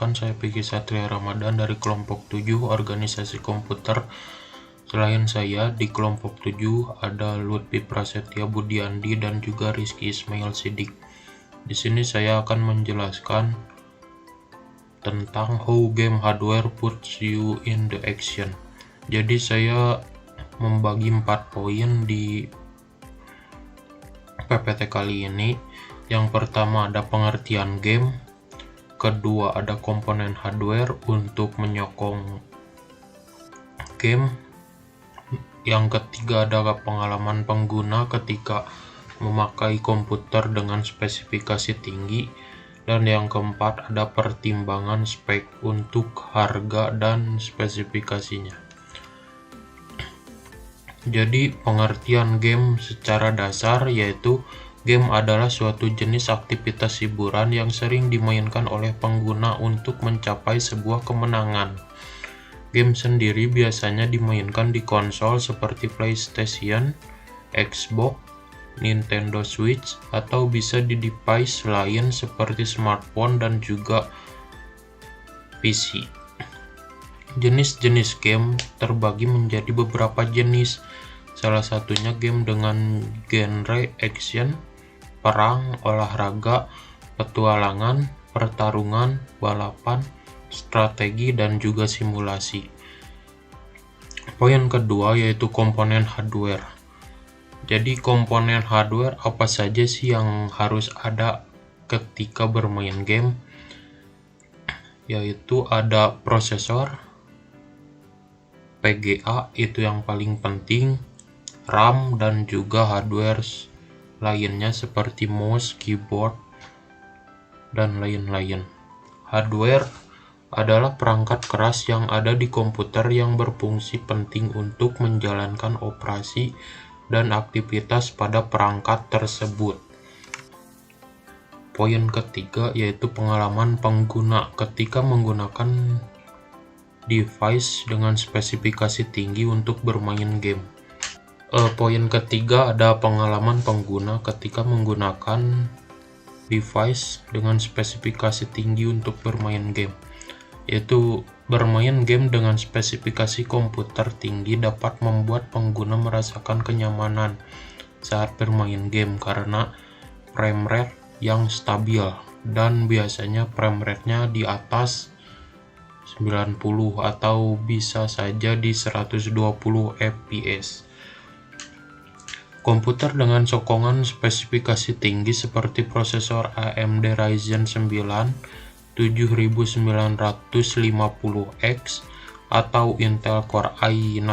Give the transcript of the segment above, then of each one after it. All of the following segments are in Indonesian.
Perkenalkan, saya Piki Satria Ramadan dari kelompok 7 organisasi komputer. Selain saya, di kelompok 7 ada Lutfi Prasetya Budiandi dan juga Rizky Ismail Sidik. Di sini saya akan menjelaskan tentang how game hardware puts you in the action. Jadi saya membagi 4 poin di PPT kali ini. Yang pertama ada pengertian game, kedua ada komponen hardware untuk menyokong game, yang ketiga ada pengalaman pengguna ketika memakai komputer dengan spesifikasi tinggi, dan yang keempat ada pertimbangan spek untuk harga dan spesifikasinya. Jadi pengertian game secara dasar yaitu game adalah suatu jenis aktivitas hiburan yang sering dimainkan oleh pengguna untuk mencapai sebuah kemenangan. Game sendiri biasanya dimainkan di konsol seperti PlayStation, Xbox, Nintendo Switch, atau bisa di device lain seperti smartphone dan juga PC. Jenis-jenis game terbagi menjadi beberapa jenis. Salah satunya game dengan genre action, perang, olahraga, petualangan, pertarungan, balapan, strategi, dan juga simulasi. Poin kedua yaitu komponen hardware. Jadi komponen hardware apa saja sih yang harus ada ketika bermain game? Yaitu ada prosesor, PGA itu yang paling penting, RAM, dan juga hardware lainnya seperti mouse, keyboard, dan lain-lain. Hardware adalah perangkat keras yang ada di komputer yang berfungsi penting untuk menjalankan operasi dan aktivitas pada perangkat tersebut. Poin ketiga yaitu pengalaman pengguna ketika menggunakan device dengan spesifikasi tinggi untuk bermain game. Poin ketiga ada pengalaman pengguna ketika menggunakan device dengan spesifikasi tinggi untuk bermain game. Yaitu bermain game dengan spesifikasi komputer tinggi dapat membuat pengguna merasakan kenyamanan saat bermain game karena frame rate yang stabil, dan biasanya frame rate-nya di atas 90 atau bisa saja di 120 fps. Komputer dengan sokongan spesifikasi tinggi seperti prosesor AMD Ryzen 9 7950X atau Intel Core i9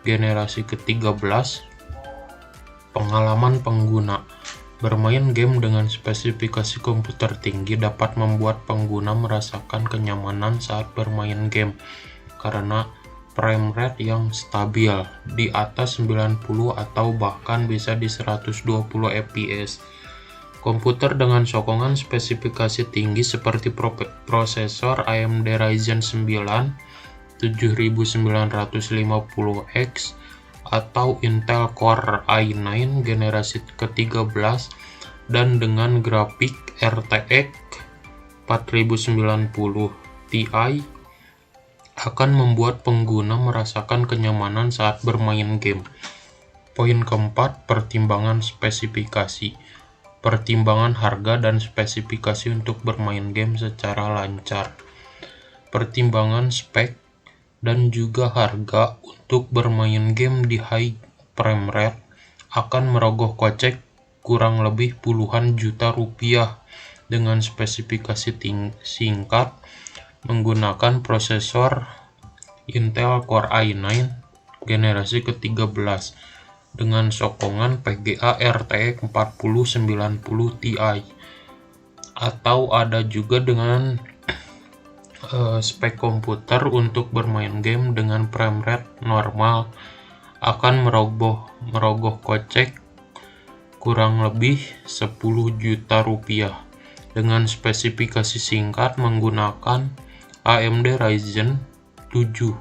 generasi ke-13. Pengalaman pengguna. Bermain game dengan spesifikasi komputer tinggi dapat membuat pengguna merasakan kenyamanan saat bermain game karena frame rate yang stabil di atas 90 atau bahkan bisa di 120 fps. Komputer dengan sokongan spesifikasi tinggi seperti prosesor AMD Ryzen 9 7950X atau Intel Core i9 generasi ke-13 dan dengan grafik RTX 4090 Ti akan membuat pengguna merasakan kenyamanan saat bermain game. Poin keempat, pertimbangan spesifikasi. Pertimbangan harga dan spesifikasi untuk bermain game secara lancar. Pertimbangan spek dan juga harga untuk bermain game di high frame rate akan merogoh kocek kurang lebih puluhan juta rupiah dengan spesifikasi singkat menggunakan prosesor Intel Core i9 generasi ke-13 dengan sokongan PGA RTX 4090 Ti, atau ada juga dengan spek komputer untuk bermain game dengan frame rate normal akan merogoh kocek kurang lebih 10 juta rupiah dengan spesifikasi singkat menggunakan AMD Ryzen 7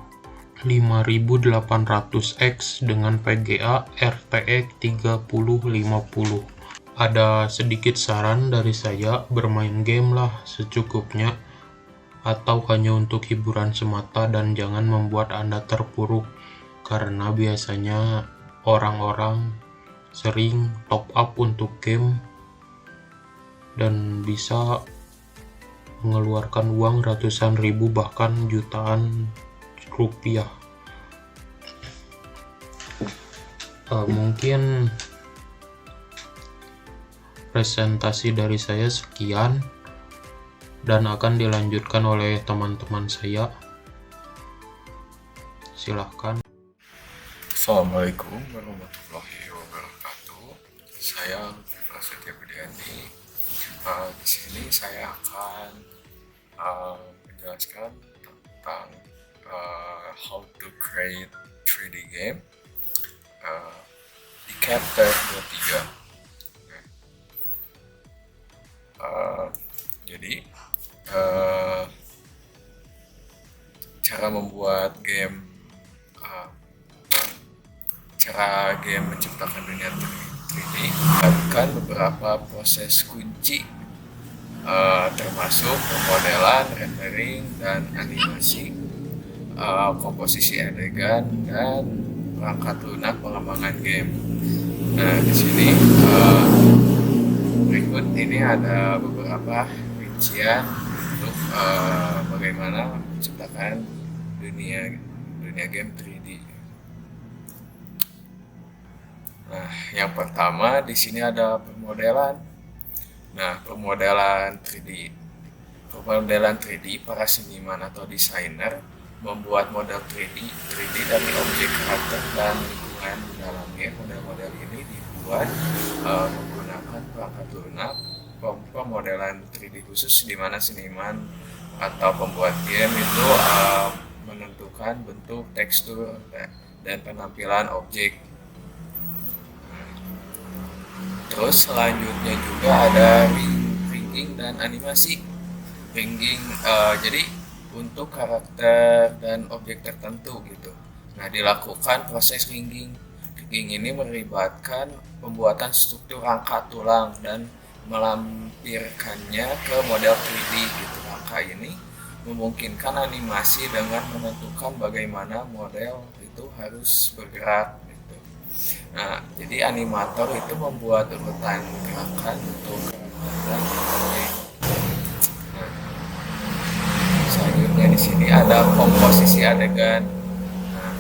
5800X dengan PGA RTX 3050. Ada sedikit saran dari saya, bermain game lah secukupnya. atau hanya untuk hiburan semata, dan jangan membuat Anda terpuruk karena biasanya orang-orang sering top up untuk game dan bisa mengeluarkan uang ratusan ribu bahkan jutaan rupiah. Mungkin presentasi dari saya sekian dan akan dilanjutkan oleh teman-teman saya. Silahkan. Assalamualaikum warahmatullahi wabarakatuh. Saya Prasetya Budiani. Di sini saya akan menjelaskan tentang how to create 3D game di chapter 23. Jadi cara membuat game, cara game menciptakan dunia 3D melakukan beberapa proses kunci, termasuk pemodelan, rendering, dan animasi, komposisi adegan, dan perangkat lunak pengembangan game. Nah, di sini berikut ini ada beberapa rincian untuk bagaimana menciptakan dunia game 3D. Nah, yang pertama di sini ada pemodelan. Nah, pemodelan 3D. Pemodelan 3D, para seniman atau desainer membuat model 3D dari objek, karakter, dan lingkungan dalam game. Model-model ini dibuat menggunakan perangkat lunak. Pemodelan 3D khusus di mana seniman atau pembuat game itu menentukan bentuk, tekstur, dan penampilan objek. Terus selanjutnya juga ada rigging dan animasi. Rigging jadi untuk karakter dan objek tertentu gitu. Nah, dilakukan proses rigging. Rigging ini melibatkan pembuatan struktur rangka tulang dan melampirkannya ke model 3D gitu. Rangka ini memungkinkan animasi dengan menentukan bagaimana model itu harus bergerak. Nah, jadi animator itu membuat urutan gerakan untuk karakter dan objek. Nah, selanjutnya di sini ada komposisi adegan. Nah,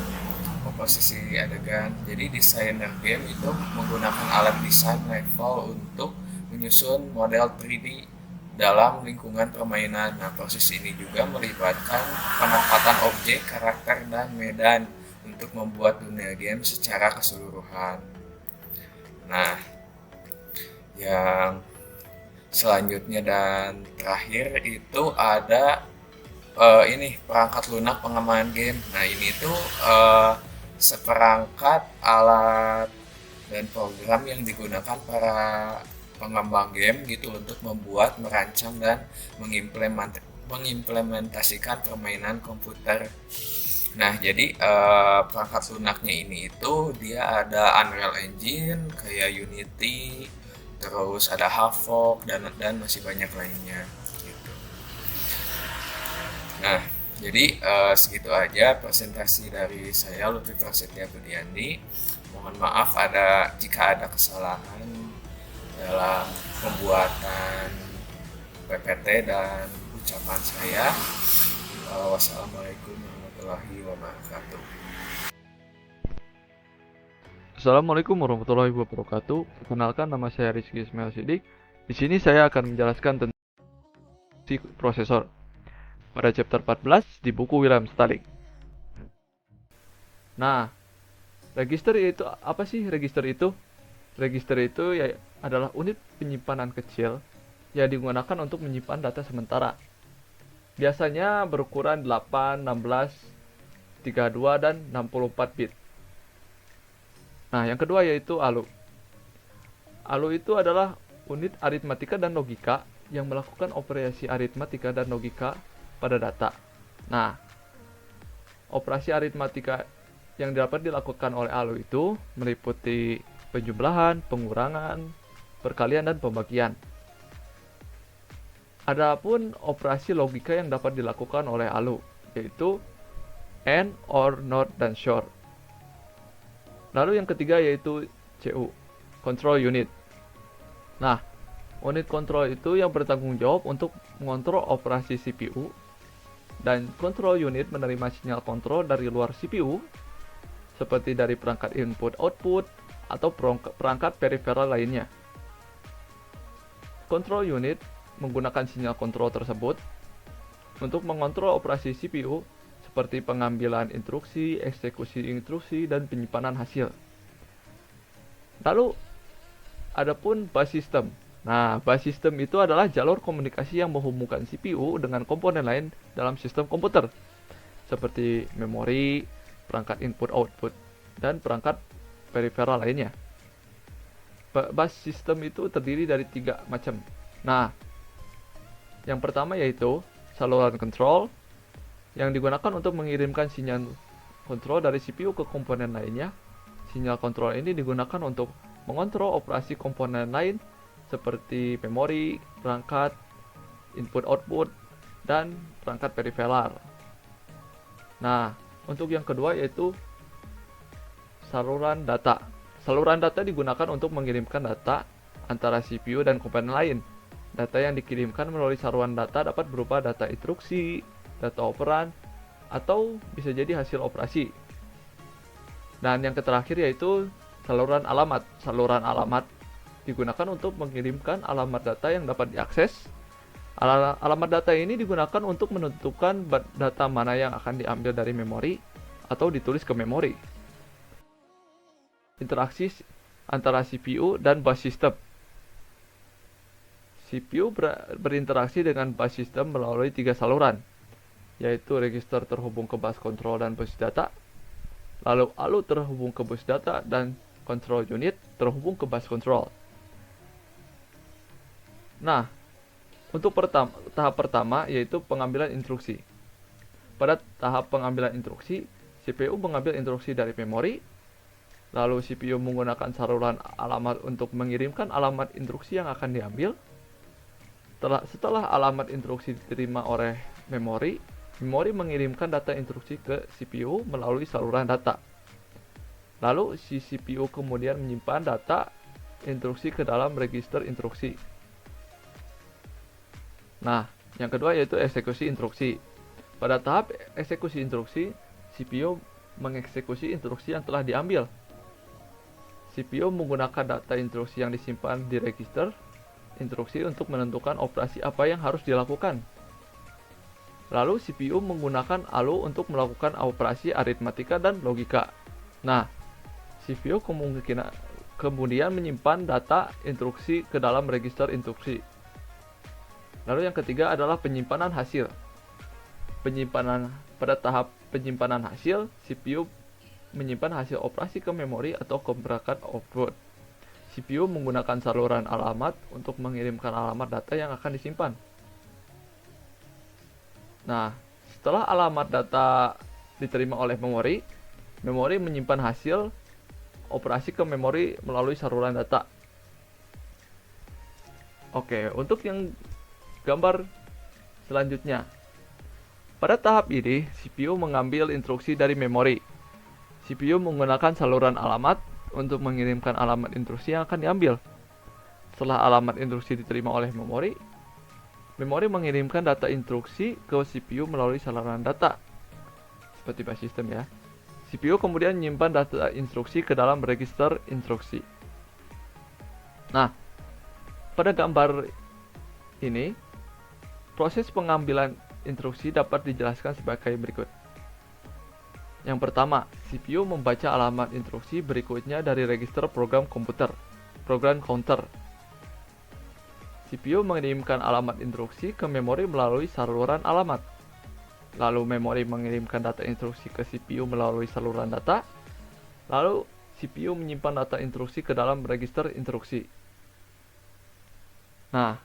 komposisi adegan. Jadi desainer game itu menggunakan alat desain level untuk menyusun model 3D dalam lingkungan permainan. Nah, proses ini juga melibatkan penempatan objek, karakter, dan medan untuk membuat dunia game secara keseluruhan. Nah, yang selanjutnya dan terakhir itu ada ini perangkat lunak pengembangan game. Nah, ini tuh seperangkat alat dan program yang digunakan para pengembang game gitu untuk membuat, merancang, dan mengimplementasikan permainan komputer. Nah, jadi perangkat lunaknya ini itu dia ada Unreal Engine, kayak Unity, terus ada Havok, dan masih banyak lainnya gitu. Nah, jadi segitu aja presentasi dari saya, Lutfi Prasetya Budiani. Mohon maaf jika ada kesalahan dalam pembuatan PPT dan ucapan saya. Wassalamualaikum warahmatullahi wabarakatuh. Assalamualaikum warahmatullahi wabarakatuh. Perkenalkan, nama saya Rizky Ismail Sidik. Di sini saya akan menjelaskan tentang fungsi prosesor pada chapter 14 di buku William Stalling. Nah, register itu apa sih register itu? Register itu ya adalah unit penyimpanan kecil yang digunakan untuk menyimpan data sementara. Biasanya berukuran 8, 16, 32, dan 64 bit. Nah, yang kedua yaitu ALU. ALU itu adalah unit aritmatika dan logika yang melakukan operasi aritmatika dan logika pada data. Nah, operasi aritmatika yang dapat dilakukan oleh ALU itu meliputi penjumlahan, pengurangan, perkalian, dan pembagian. Adapun operasi logika yang dapat dilakukan oleh ALU, yaitu AND, OR, NOT, dan SHOR. Lalu yang ketiga yaitu CU, Control Unit. Nah, unit kontrol itu yang bertanggung jawab untuk mengontrol operasi CPU, dan control unit menerima sinyal kontrol dari luar CPU, seperti dari perangkat input-output atau perangkat peripheral lainnya. Control unit menggunakan sinyal kontrol tersebut untuk mengontrol operasi CPU seperti pengambilan instruksi, eksekusi instruksi, dan penyimpanan hasil. Lalu, adapun bus system. Nah, bus system itu adalah jalur komunikasi yang menghubungkan CPU dengan komponen lain dalam sistem komputer, seperti memori, perangkat input-output, dan perangkat peripheral lainnya. Bus system itu terdiri dari 3 macam. Nah, yang pertama yaitu saluran control, yang digunakan untuk mengirimkan sinyal kontrol dari CPU ke komponen lainnya. Sinyal kontrol ini digunakan untuk mengontrol operasi komponen lain seperti memori, perangkat, input-output, dan perangkat peripheral. Nah, untuk yang kedua yaitu saluran data. Saluran data digunakan untuk mengirimkan data antara CPU dan komponen lain. Data yang dikirimkan melalui saluran data dapat berupa data instruksi, data operan, atau bisa jadi hasil operasi. Dan yang terakhir yaitu saluran alamat. Saluran alamat digunakan untuk mengirimkan alamat data yang dapat diakses. Alamat data ini digunakan untuk menentukan data mana yang akan diambil dari memori atau ditulis ke memori. Interaksi antara CPU dan bus system. CPU berinteraksi dengan bus system melalui 3 saluran, yaitu register terhubung ke bus control dan bus data, lalu ALU terhubung ke bus data, dan control unit terhubung ke bus control. Nah, untuk tahap pertama yaitu pengambilan instruksi. Pada tahap pengambilan instruksi, CPU mengambil instruksi dari memori, lalu CPU menggunakan saluran alamat untuk mengirimkan alamat instruksi yang akan diambil. Setelah alamat instruksi diterima oleh memori, memori mengirimkan data instruksi ke CPU melalui saluran data. Lalu si CPU kemudian menyimpan data instruksi ke dalam register instruksi. Nah, yang kedua yaitu eksekusi instruksi. Pada tahap eksekusi instruksi, CPU mengeksekusi instruksi yang telah diambil. CPU menggunakan data instruksi yang disimpan di register instruksi untuk menentukan operasi apa yang harus dilakukan. Lalu CPU menggunakan ALU untuk melakukan operasi aritmatika dan logika. Nah, CPU kemudian menyimpan data instruksi ke dalam register instruksi. Lalu yang ketiga adalah penyimpanan hasil. Pada tahap penyimpanan hasil, CPU menyimpan hasil operasi ke memori atau ke perangkat output. CPU menggunakan saluran alamat untuk mengirimkan alamat data yang akan disimpan. Nah, setelah alamat data diterima oleh memori, memori menyimpan hasil operasi ke memori melalui saluran data. Oke, untuk yang gambar selanjutnya. Pada tahap ini, CPU mengambil instruksi dari memori. CPU menggunakan saluran alamat untuk mengirimkan alamat instruksi yang akan diambil. Setelah alamat instruksi diterima oleh memori, memori mengirimkan data instruksi ke CPU melalui saluran data, seperti bus system ya. CPU kemudian menyimpan data instruksi ke dalam register instruksi. Nah, pada gambar ini, proses pengambilan instruksi dapat dijelaskan sebagai berikut. Yang pertama, CPU membaca alamat instruksi berikutnya dari register program komputer, program counter. CPU mengirimkan alamat instruksi ke memori melalui saluran alamat. Lalu memori mengirimkan data instruksi ke CPU melalui saluran data. Lalu CPU menyimpan data instruksi ke dalam register instruksi. Nah,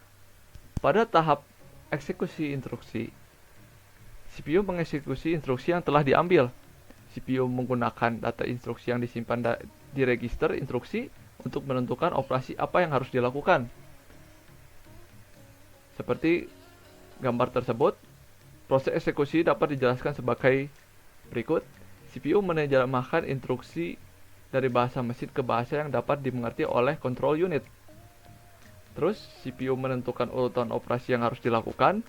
pada tahap eksekusi instruksi, CPU mengeksekusi instruksi yang telah diambil. CPU menggunakan data instruksi yang disimpan di register instruksi untuk menentukan operasi apa yang harus dilakukan. Seperti gambar tersebut, proses eksekusi dapat dijelaskan sebagai berikut. CPU menerjemahkan instruksi dari bahasa mesin ke bahasa yang dapat dimengerti oleh control unit. Terus, CPU menentukan urutan operasi yang harus dilakukan.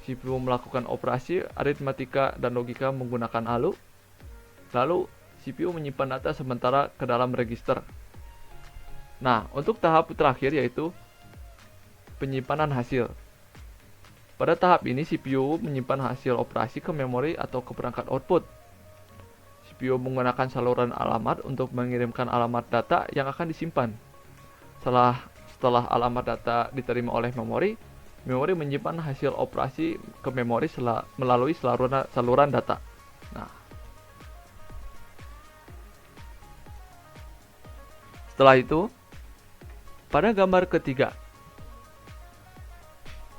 CPU melakukan operasi aritmatika dan logika menggunakan ALU. Lalu, CPU menyimpan data sementara ke dalam register. Nah, untuk tahap terakhir yaitu penyimpanan hasil. Pada tahap ini, CPU menyimpan hasil operasi ke memori atau ke perangkat output. CPU menggunakan saluran alamat untuk mengirimkan alamat data yang akan disimpan. Setelah alamat data diterima oleh memori menyimpan hasil operasi ke memori melalui saluran data. Nah, setelah itu, pada gambar ketiga,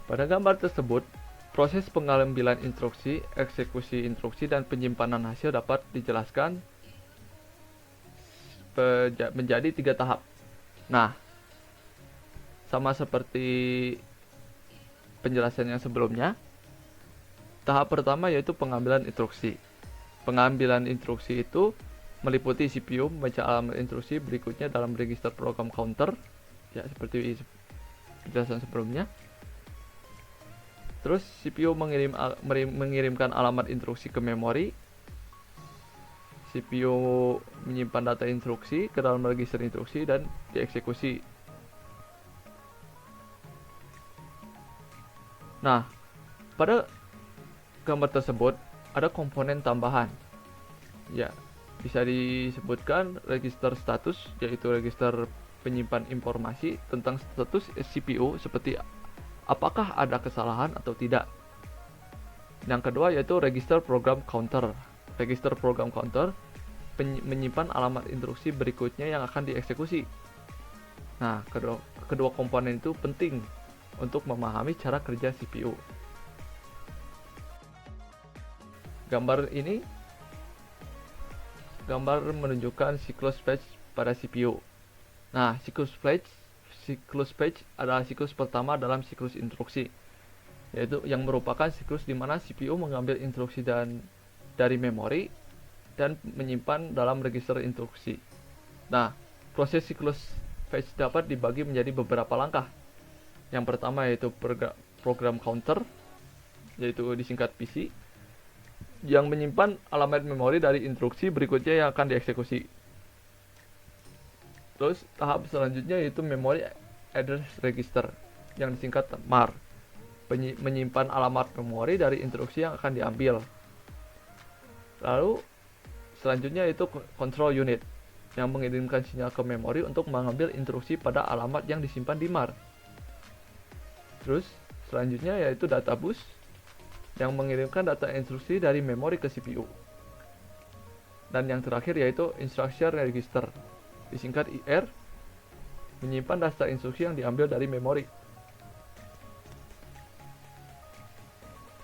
pada gambar tersebut, proses pengambilan instruksi, eksekusi instruksi, dan penyimpanan hasil dapat dijelaskan menjadi 3 tahap. Nah, sama seperti penjelasan yang sebelumnya, tahap pertama yaitu pengambilan instruksi. Pengambilan instruksi itu meliputi CPU membaca alamat instruksi berikutnya dalam register program counter, ya seperti penjelasan sebelumnya. Terus CPU mengirimkan alamat instruksi ke memori. CPU menyimpan data instruksi ke dalam register instruksi dan dieksekusi. Nah, pada gambar tersebut ada komponen tambahan. Ya, bisa disebutkan register status, yaitu register penyimpan informasi tentang status CPU seperti apakah ada kesalahan atau tidak. Yang kedua yaitu register program counter. Register program counter menyimpan alamat instruksi berikutnya yang akan dieksekusi. Nah, kedua komponen itu penting untuk memahami cara kerja CPU. Gambar ini menunjukkan siklus fetch pada CPU. Nah, siklus fetch adalah siklus pertama dalam siklus instruksi, yaitu yang merupakan siklus di mana CPU mengambil instruksi dari memori dan menyimpan dalam register instruksi. Nah, proses siklus fetch dapat dibagi menjadi beberapa langkah. Yang pertama yaitu program counter, yaitu disingkat PC, yang menyimpan alamat memori dari instruksi berikutnya yang akan dieksekusi. Terus tahap selanjutnya yaitu memory address register, yang disingkat MAR, menyimpan alamat memori dari instruksi yang akan diambil. Lalu selanjutnya yaitu control unit, yang mengirimkan sinyal ke memori untuk mengambil instruksi pada alamat yang disimpan di MAR. Terus selanjutnya yaitu data bus, yang mengirimkan data instruksi dari memori ke CPU. Dan yang terakhir yaitu instruction register, disingkat IR, menyimpan data instruksi yang diambil dari memori.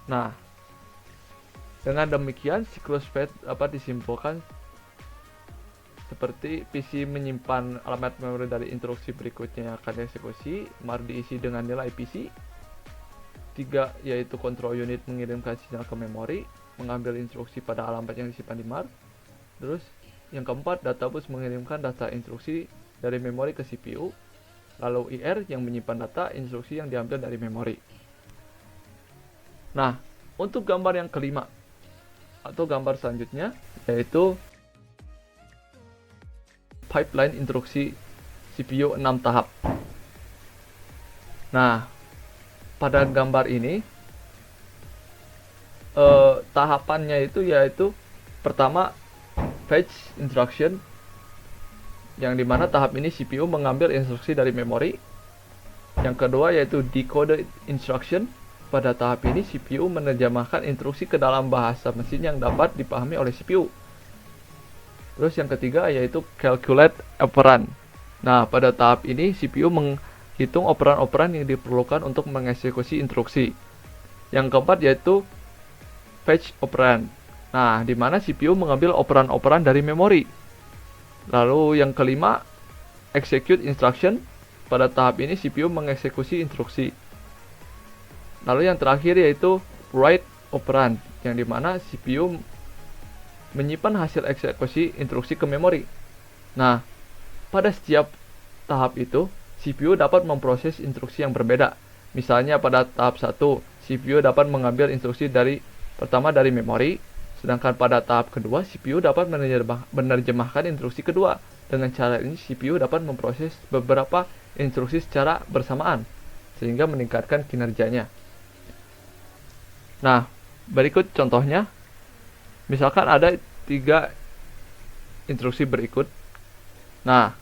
Nah, dengan demikian siklus fetch dapat disimpulkan seperti PC menyimpan alamat memori dari instruksi berikutnya yang akan dieksekusi, MAR diisi dengan nilai PC. 3 yaitu control unit mengirimkan sinyal ke memori, mengambil instruksi pada alamat yang disimpan di MAR. Terus yang keempat, databus mengirimkan data instruksi dari memori ke CPU. Lalu IR yang menyimpan data instruksi yang diambil dari memori. Nah, untuk gambar yang kelima atau gambar selanjutnya yaitu pipeline instruksi CPU 6 tahap. Nah, pada gambar ini tahapannya itu yaitu pertama fetch instruction, yang dimana tahap ini CPU mengambil instruksi dari memori. Yang kedua yaitu decode instruction. Pada tahap ini CPU menerjemahkan instruksi ke dalam bahasa mesin yang dapat dipahami oleh CPU. Terus yang ketiga yaitu calculate operand. Nah, pada tahap ini CPU menghitung operan-operan yang diperlukan untuk mengeksekusi instruksi. Yang keempat yaitu fetch operand. Nah, di mana CPU mengambil operan-operan dari memori. Lalu yang kelima, execute instruction. Pada tahap ini CPU mengeksekusi instruksi. Lalu yang terakhir yaitu write operand, yang dimana CPU menyimpan hasil eksekusi instruksi ke memori. Nah, pada setiap tahap itu, CPU dapat memproses instruksi yang berbeda. Misalnya pada tahap 1, CPU dapat mengambil instruksi pertama dari memori, sedangkan pada tahap kedua, CPU dapat menerjemahkan instruksi kedua. Dengan cara ini, CPU dapat memproses beberapa instruksi secara bersamaan, sehingga meningkatkan kinerjanya. Nah, berikut contohnya. Misalkan ada 3 instruksi berikut. Nah,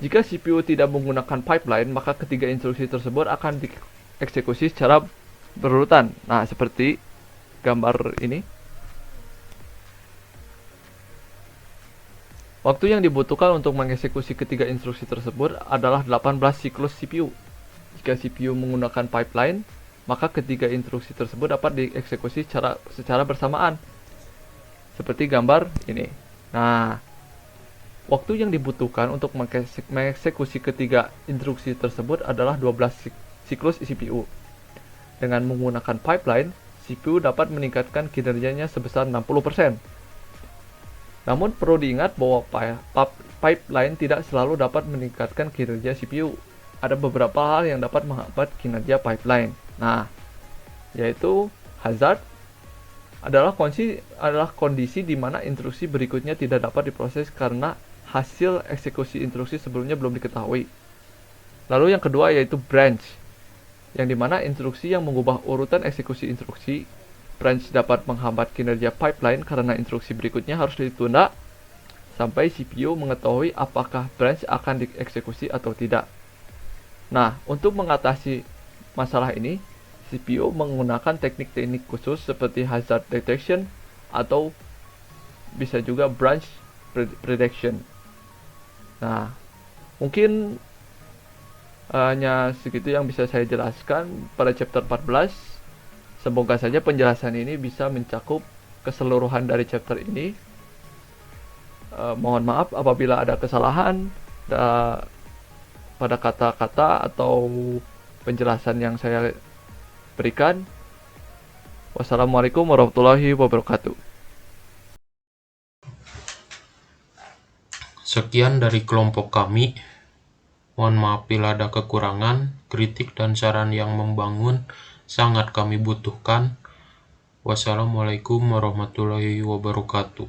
jika CPU tidak menggunakan pipeline, maka ketiga instruksi tersebut akan dieksekusi secara berurutan. Nah, seperti gambar ini. Waktu yang dibutuhkan untuk mengeksekusi ketiga instruksi tersebut adalah 18 siklus CPU. Jika CPU menggunakan pipeline, maka ketiga instruksi tersebut dapat dieksekusi secara bersamaan. Seperti gambar ini. Nah, waktu yang dibutuhkan untuk mengeksekusi ketiga instruksi tersebut adalah 12 siklus CPU. Dengan menggunakan pipeline, CPU dapat meningkatkan kinerjanya sebesar 60%. Namun perlu diingat bahwa pipeline tidak selalu dapat meningkatkan kinerja CPU. Ada beberapa hal yang dapat menghambat kinerja pipeline. Nah, yaitu hazard adalah kondisi di mana instruksi berikutnya tidak dapat diproses karena hasil eksekusi instruksi sebelumnya belum diketahui. Lalu yang kedua yaitu branch, yang dimana instruksi yang mengubah urutan eksekusi instruksi. Branch dapat menghambat kinerja pipeline karena instruksi berikutnya harus ditunda sampai CPU mengetahui apakah branch akan dieksekusi atau tidak. Nah, untuk mengatasi masalah ini, CPU menggunakan teknik-teknik khusus seperti hazard detection atau bisa juga branch prediction. Nah, mungkin hanya segitu yang bisa saya jelaskan pada chapter 14. Semoga saja penjelasan ini bisa mencakup keseluruhan dari chapter ini. Mohon maaf apabila ada kesalahan pada kata-kata atau penjelasan yang saya berikan. Wassalamualaikum warahmatullahi wabarakatuh. Sekian dari kelompok kami. Mohon maaf bila ada kekurangan, kritik dan saran yang membangun sangat kami butuhkan. Wassalamualaikum warahmatullahi wabarakatuh.